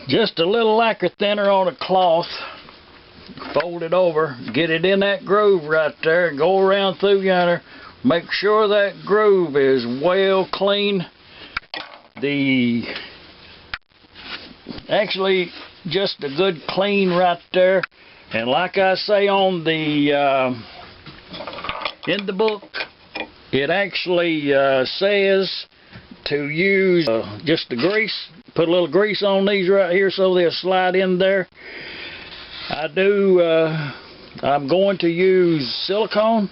Just a little lacquer thinner on a cloth, fold it over, get it in that groove right there, and go around through yonder. Make sure that groove is well clean. Actually just a good clean right there. And like I say on the in the book, it actually says to use just the grease. Put a little grease on these right here so they'll slide in there. I'm going to use silicone,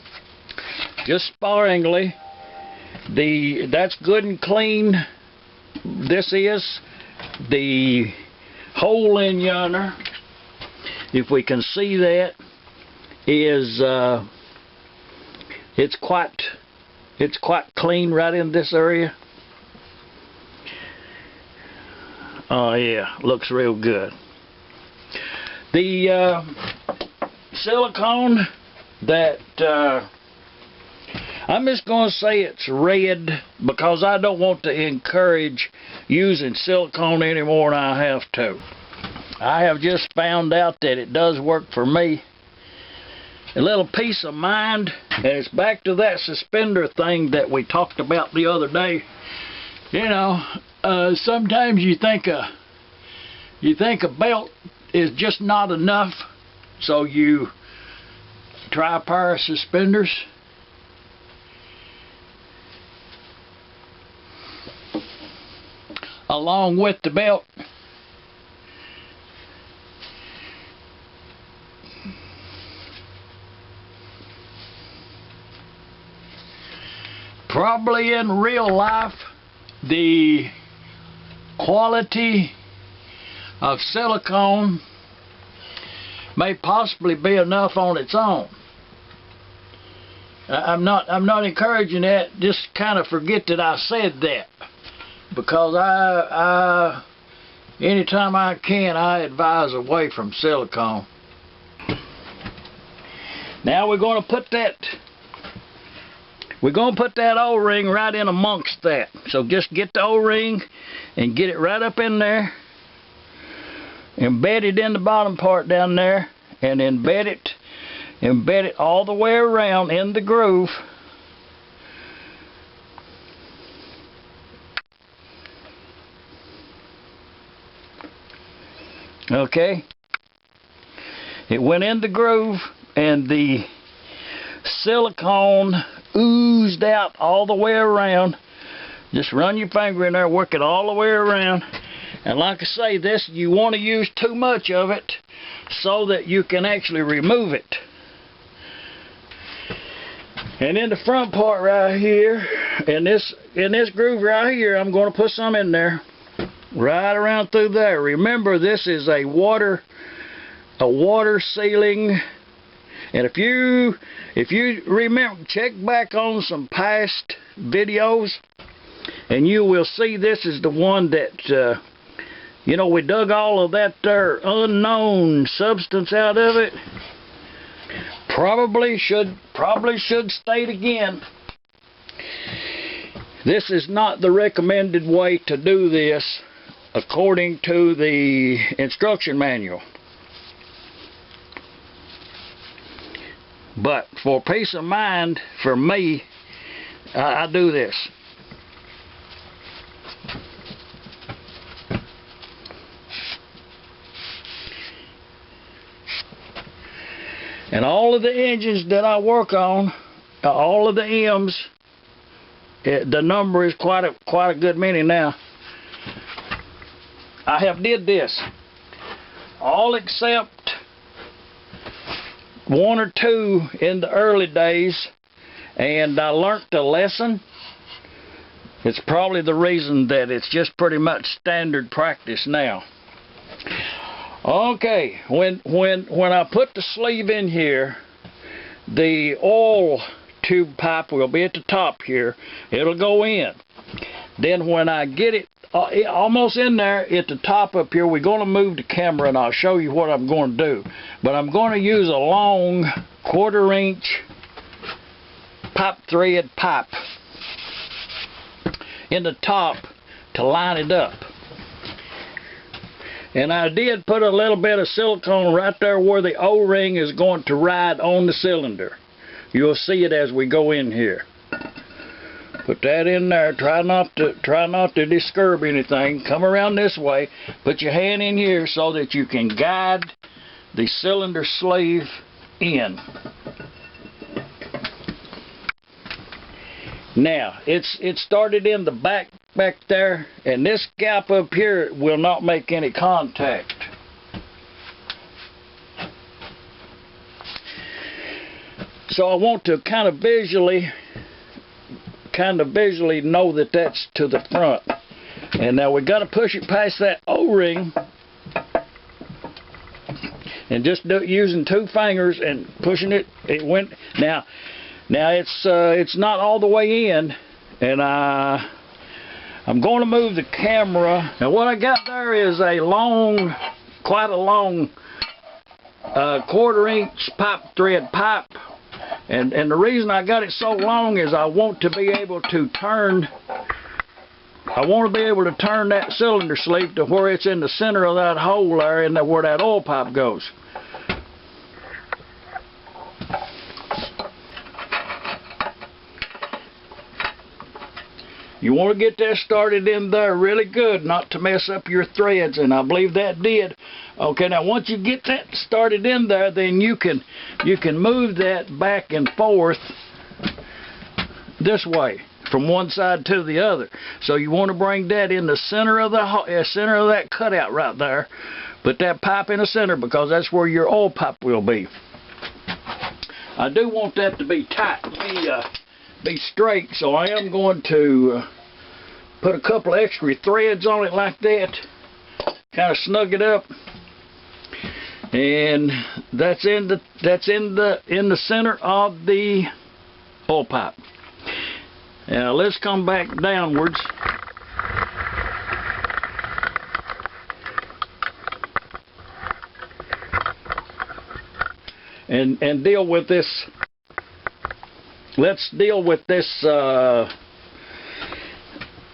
just sparingly. That's good and clean. This is the hole in yonder. If we can see that, is it's quite clean right in this area. Oh yeah, looks real good. The silicone that I'm just going to say it's red because I don't want to encourage using silicone any more than I have to. I have just found out that it does work for me. A little peace of mind, and it's back to that suspender thing that we talked about the other day. You know, sometimes you think a belt is just not enough, so you try a pair of suspenders. Along with the belt. Probably in real life, the quality of silicone may possibly be enough on its own. I'm not encouraging that. Just kind of forget that I said that, because anytime I can, I advise away from silicone. Now we're going to put that O-ring right in amongst that. So just get the O-ring and get it right up in there. Embed it in the bottom part down there, and embed it all the way around in the groove. Okay, it went in the groove, and the silicone oozed out all the way around. Just run your finger in there, work it all the way around. And like I say, this, you want to use too much of it so that you can actually remove it. And in the front part right here, in this groove right here, I'm going to put some in there, right around through there. Remember, this is a water sealing. And if you remember, check back on some past videos, and you will see this is the one that you know, we dug all of that there unknown substance out of it. Probably should state again, this is not the recommended way to do this according to the instruction manual. But for peace of mind, for me, I do this. And all of the engines that I work on, all of the M's, the number is quite a good many now. I have did this, all except one or two in the early days, and I learnt the lesson. It's probably the reason that it's just pretty much standard practice now. Okay, when I put the sleeve in here, the oil tube pipe will be at the top here. It'll go in. Then when I get it almost in there at the top up here, we're going to move the camera and I'll show you what I'm going to do. But I'm going to use a long 1/4 inch pipe thread pipe in the top to line it up. And I did put a little bit of silicone right there where the O-ring is going to ride on the cylinder. You'll see it as we go in here. Put that in there. Try not to disturb anything. Come around this way. Put your hand in here so that you can guide the cylinder sleeve in. Now, it started in the back there, and this gap up here will not make any contact. So I want to kind of visually know that that's to the front. And now we got to push it past that O-ring, and just using 2 fingers and pushing it. It went now. It's not all the way in, and I'm going to move the camera. Now what I got there is quite a long 1/4 inch thread pipe, and the reason I got it so long is I want to be able to turn. I want to be able to turn that cylinder sleeve to where it's in the center of that hole there, and where that oil pipe goes. You want to get that started in there really good, not to mess up your threads, and I believe that did. Okay, now once you get that started in there, then you can move that back and forth this way from one side to the other. So you want to bring that in the center of that cutout right there. Put that pipe in the center, because that's where your oil pipe will be. I do want that to be tight, be straight, so I am going to put a couple of extra threads on it like that, kind of snug it up, and that's in the center of the oil pipe. Now let's come back downwards. And deal with this. Let's deal with this,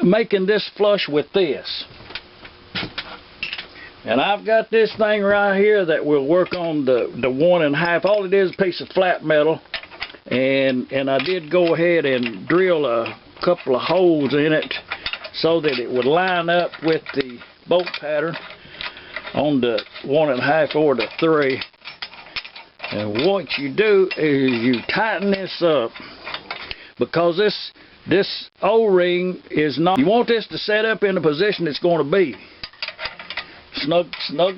making this flush with this. And I've got this thing right here that will work on the 1.5. All it is a piece of flat metal, and I did go ahead and drill a couple of holes in it so that it would line up with the bolt pattern on the 1.5 or the 3. And what you do is you tighten this up, because this O-ring is not, you want this to set up in the position it's going to be. Snug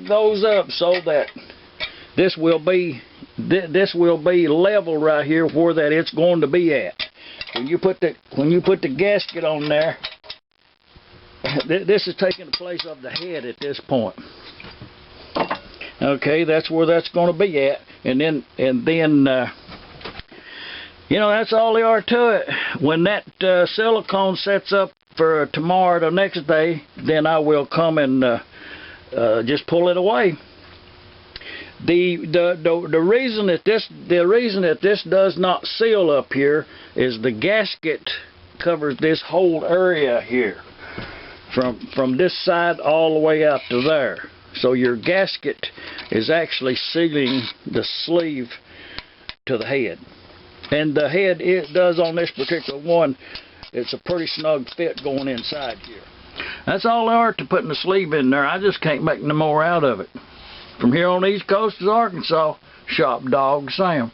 those up so that this will be level right here where that it's going to be at. When you put the gasket on there, this is taking the place of the head at this point. Okay, that's where that's going to be at, and then you know, that's all there are to it. When that silicone sets up for tomorrow, the next day, then I will come and just pull it away. The reason that this does not seal up here is the gasket covers this whole area here, from this side all the way out to there. So your gasket is actually sealing the sleeve to the head. And the head, it does on this particular one, it's a pretty snug fit going inside here. That's all there are to putting the sleeve in there. I just can't make no more out of it. From here on the East Coast of Arkansas, Shop Dog Sam.